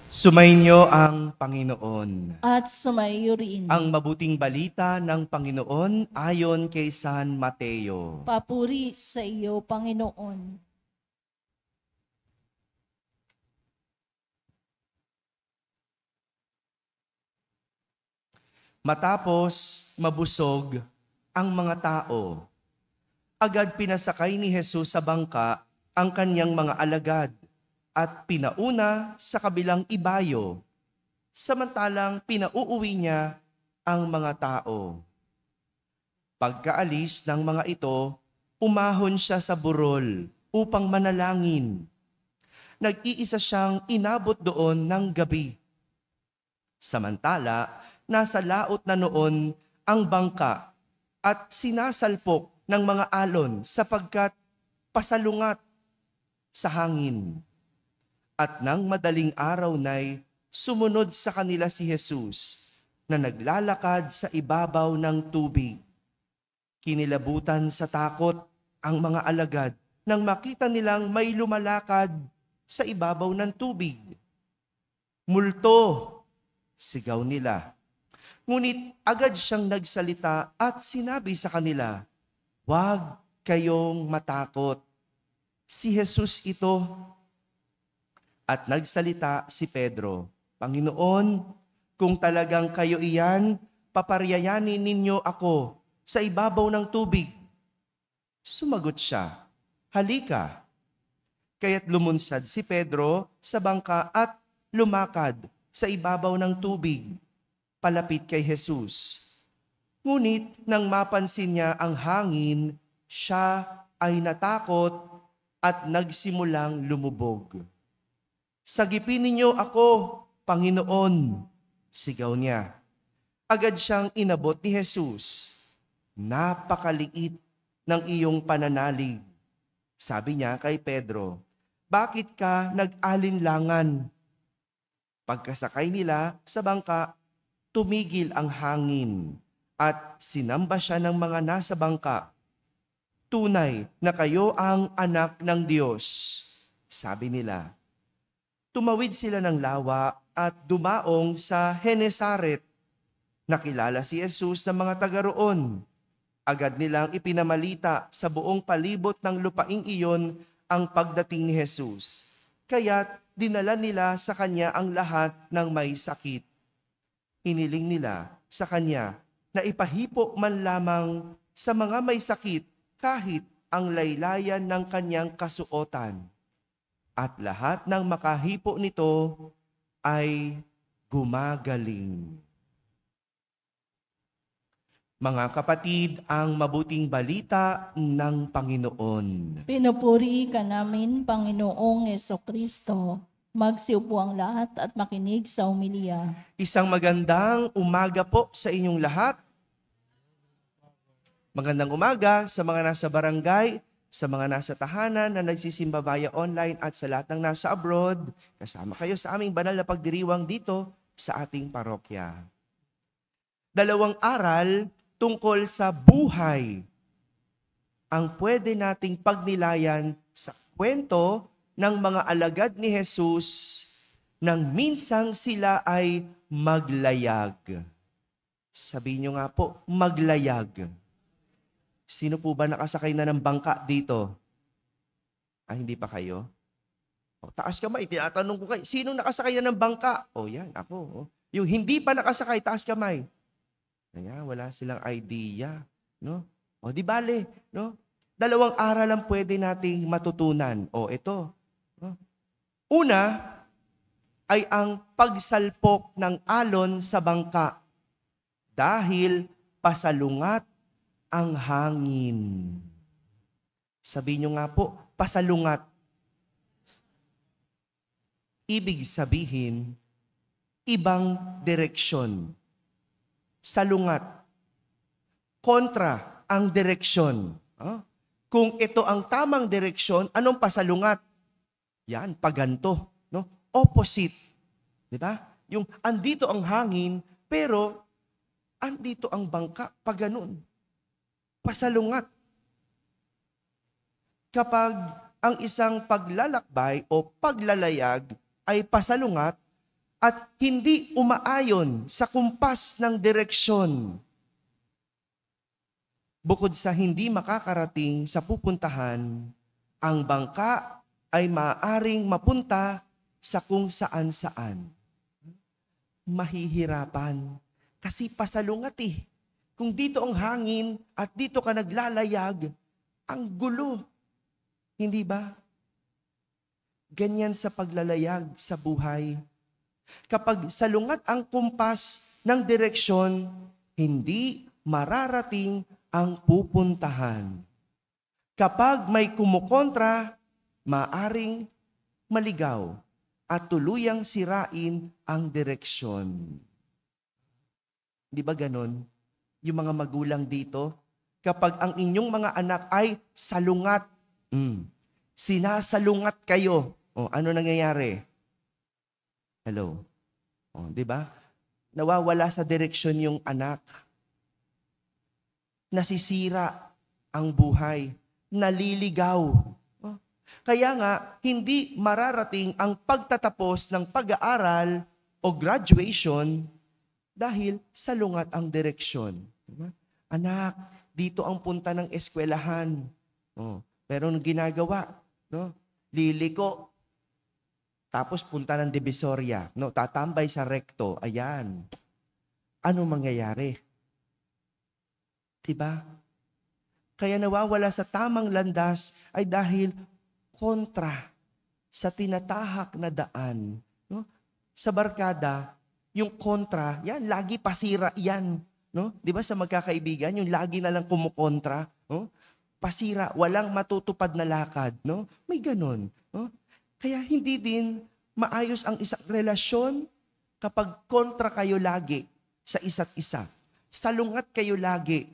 Sumainyo ang Panginoon. At sumayo rin. Ang mabuting balita ng Panginoon ayon kay San Mateo. Papuri sa iyo, Panginoon. Matapos mabusog ang mga tao, agad pinasakay ni Jesus sa bangka ang kanyang mga alagad at pinauna sa kabilang ibayo, samantalang pinauuwi niya ang mga tao. Pagkaalis ng mga ito, umahon siya sa burol upang manalangin. Nag-iisa siyang inabot doon ng gabi. Samantala, nasa laot na noon ang bangka at sinasalpok ng mga alon sapagkat pasalungat sa hangin. At nang madaling araw na'y sumunod sa kanila si Jesus na naglalakad sa ibabaw ng tubig. Kinilabutan sa takot ang mga alagad nang makita nilang may lumalakad sa ibabaw ng tubig. "Multo!" sigaw nila. Ngunit agad siyang nagsalita at sinabi sa kanila, "Huwag kayong matakot. Si Jesus ito." At nagsalita si Pedro, "Panginoon, kung talagang kayo iyan, paparyayanin ninyo ako sa ibabaw ng tubig." Sumagot siya, "Halika." Kaya't lumunsad si Pedro sa bangka at lumakad sa ibabaw ng tubig, palapit kay Jesus. Ngunit nang mapansin niya ang hangin, siya ay natakot at nagsimulang lumubog. "Sagipin ninyo ako, Panginoon," sigaw niya. Agad siyang inabot ni Jesus. "Napakaliit ng iyong pananalig," sabi niya kay Pedro. "Bakit ka nag-alinlangan?" Pagkasakay nila sa bangka, tumigil ang hangin at sinamba siya ng mga nasa bangka. "Tunay na kayo ang anak ng Diyos," sabi nila. Tumawid sila ng lawa at dumaong sa Genesaret. Nakilala si Jesus ng mga taga roon. Agad nilang ipinamalita sa buong palibot ng lupaing iyon ang pagdating ni Jesus. Kaya't dinala nila sa kanya ang lahat ng may sakit. Hiniling nila sa kanya na ipahipo man lamang sa mga may sakit kahit ang laylayan ng kanyang kasuotan. At lahat ng makahipo nito ay gumagaling. Mga kapatid, ang mabuting balita ng Panginoon. Pinupuri ka namin, Panginoong Jesucristo. Magsiupo ang lahat at makinig sa homilya. Isang magandang umaga po sa inyong lahat. Magandang umaga sa mga nasa barangay, sa mga nasa tahanan na nagsisimba via online at sa lahat ng nasa abroad. Kasama kayo sa aming banal na pagdiriwang dito sa ating parokya. Dalawang aral tungkol sa buhay ang pwede nating pagnilayan sa kwento ng mga alagad ni Jesus nang minsang sila ay maglayag. Sabihin nyo nga po, maglayag. Sino po ba nakasakay na ng bangka dito? Ay, hindi pa kayo? O, taas kamay, tinatanong ko kayo, sino nakasakay na ng bangka? O yan, ako. O. Yung hindi pa nakasakay, taas kamay. Kaya wala silang idea. No? O di bale, no? Dalawang aral ang pwede nating matutunan. O ito. No? Una ay ang pagsalpok ng alon sa bangka dahil pasalungat ang hangin. Sabihin nyo nga po, pasalungat. Ibig sabihin, ibang direksyon. Salungat. Kontra ang direksyon. Kung ito ang tamang direksyon, anong pasalungat? Yan, paganto. No? Opposite. Di ba? Yung andito ang hangin, pero andito ang bangka, paganon. Pasalungat. Kapag ang isang paglalakbay o paglalayag ay pasalungat, at hindi umaayon sa kumpas ng direksyon. Bukod sa hindi makakarating sa pupuntahan, ang bangka ay maaaring mapunta sa kung saan-saan. Mahihirapan kasi pasalungat eh. Kung dito ang hangin at dito ka naglalayag, ang gulo. Hindi ba? Ganyan sa paglalayag sa buhay. Kapag salungat ang kumpas ng direksyon, hindi mararating ang pupuntahan. Kapag may kumukontra, maaring maligaw at tuluyang sirain ang direksyon. Di ba ganon? Yung mga magulang dito, kapag ang inyong mga anak ay salungat, sinasalungat kayo, ano nangyayari? Hello? Di ba? Nawawala sa direksyon yung anak. Nasisira ang buhay. Naliligaw. Kaya nga, hindi mararating ang pagtatapos ng pag-aaral o graduation dahil salungat ang direksyon. Diba? Anak, dito ang punta ng eskwelahan. Pero ang ginagawa, liliko. Tapos punta ng Divisoria. Tatambay sa recto. Ayan. Ano mangyayari? Diba? Kaya nawawala sa tamang landas ay dahil kontra sa tinatahak na daan. Sa barkada, yung kontra, yan, lagi pasira yan. Di ba sa magkakaibigan, yung lagi na lang kumukontra. Pasira, walang matutupad na lakad. May ganun. Kaya hindi din maayos ang isang relasyon kapag kontra kayo lagi sa isa't isa. Salungat kayo lagi.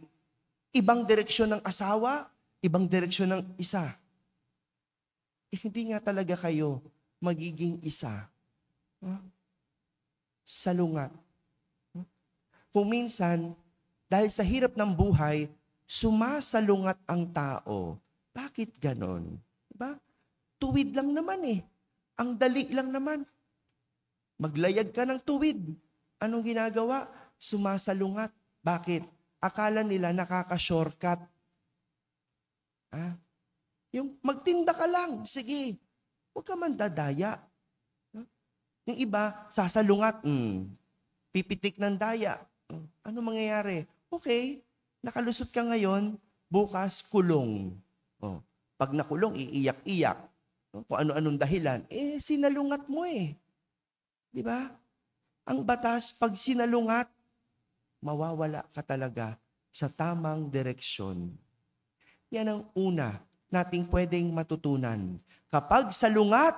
Ibang direksyon ng asawa, ibang direksyon ng isa. Hindi nga talaga kayo magiging isa. Salungat. Kung minsan, dahil sa hirap ng buhay, sumasalungat ang tao. Bakit ganon? Diba? Tuwid lang naman eh. Ang dali lang naman. Maglayag ka ng tuwid. Anong ginagawa? Sumasalungat. Bakit? Akala nila nakaka-shortcut. Yung magtinda ka lang, sige. Huwag ka man dadaya. Yung iba, sasalungat. Pipitik ng daya. Ano mangyayari? Okay, nakalusot ka ngayon, bukas kulong. Pag nakulong, iiyak-iyak. Kung ano-anong dahilan, sinalungat mo eh. Di ba? Ang batas, pag sinalungat, mawawala ka talaga sa tamang direksyon. Yan ang una nating pwedeng matutunan. Kapag salungat,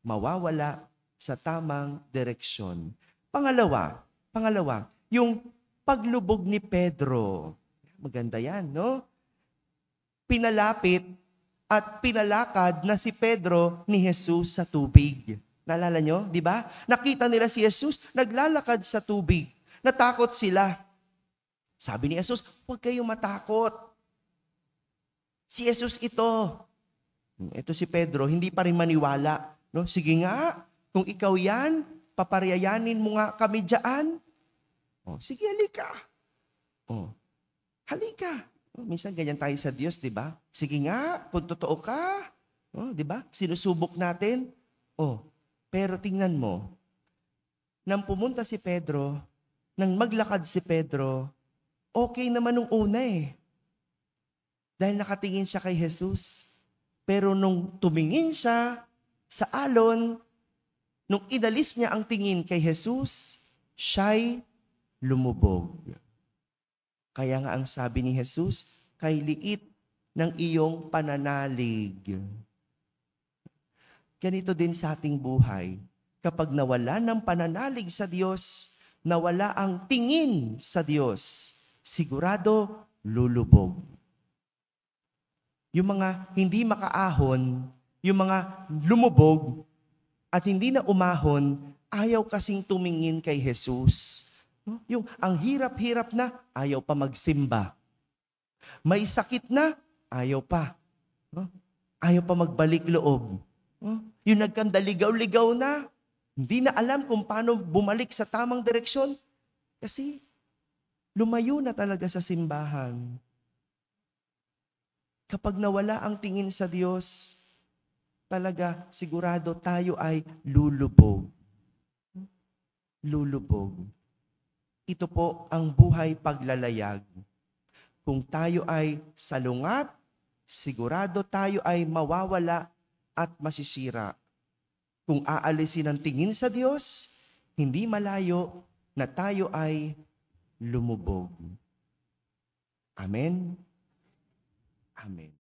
mawawala sa tamang direksyon. Pangalawa, yung paglubog ni Pedro. Maganda yan, no? Pinalapit at pinalakad na si Pedro ni Jesus sa tubig. Naalala nyo, di ba? Nakita nila si Jesus, naglalakad sa tubig. Natakot sila. Sabi ni Jesus, huwag kayong matakot. Si Jesus ito. Ito si Pedro, hindi pa rin maniwala. No? Sige nga, kung ikaw yan, paparyayanin mo nga kami dyan. Sige, halika. Halika. Minsan ganyan tayo sa Diyos, di ba? Sige nga, kung totoo ka. Di ba? Sinusubok natin. Pero tingnan mo, nang pumunta si Pedro, nang maglakad si Pedro, okay naman nung una eh. Dahil nakatingin siya kay Jesus. Pero nung tumingin siya sa alon, nung inalis niya ang tingin kay Jesus, siya'y lumubog. Kaya nga ang sabi ni Jesus, kay liit ng iyong pananalig. Ganito din sa ating buhay. Kapag nawala ng pananalig sa Diyos, nawala ang tingin sa Diyos, sigurado lulubog. Yung mga hindi makaahon, yung mga lumubog at hindi na umahon, ayaw kasing tumingin kay Jesus. Yung ang hirap-hirap na, ayaw pa magsimba. May sakit na, ayaw pa. Ayaw pa magbalik loob. Yung nagkandaligaw-ligaw na, Hindi na alam kung paano bumalik sa tamang direksyon kasi lumayo na talaga sa simbahan. Kapag nawala ang tingin sa Diyos, talaga sigurado tayo ay lulubog. Lulubog. Ito po ang buhay paglalayag. Kung tayo ay salungat, sigurado tayo ay mawawala at masisira. Kung aalisin ang tingin sa Diyos, hindi malayo na tayo ay lumubog. Amen? Amen.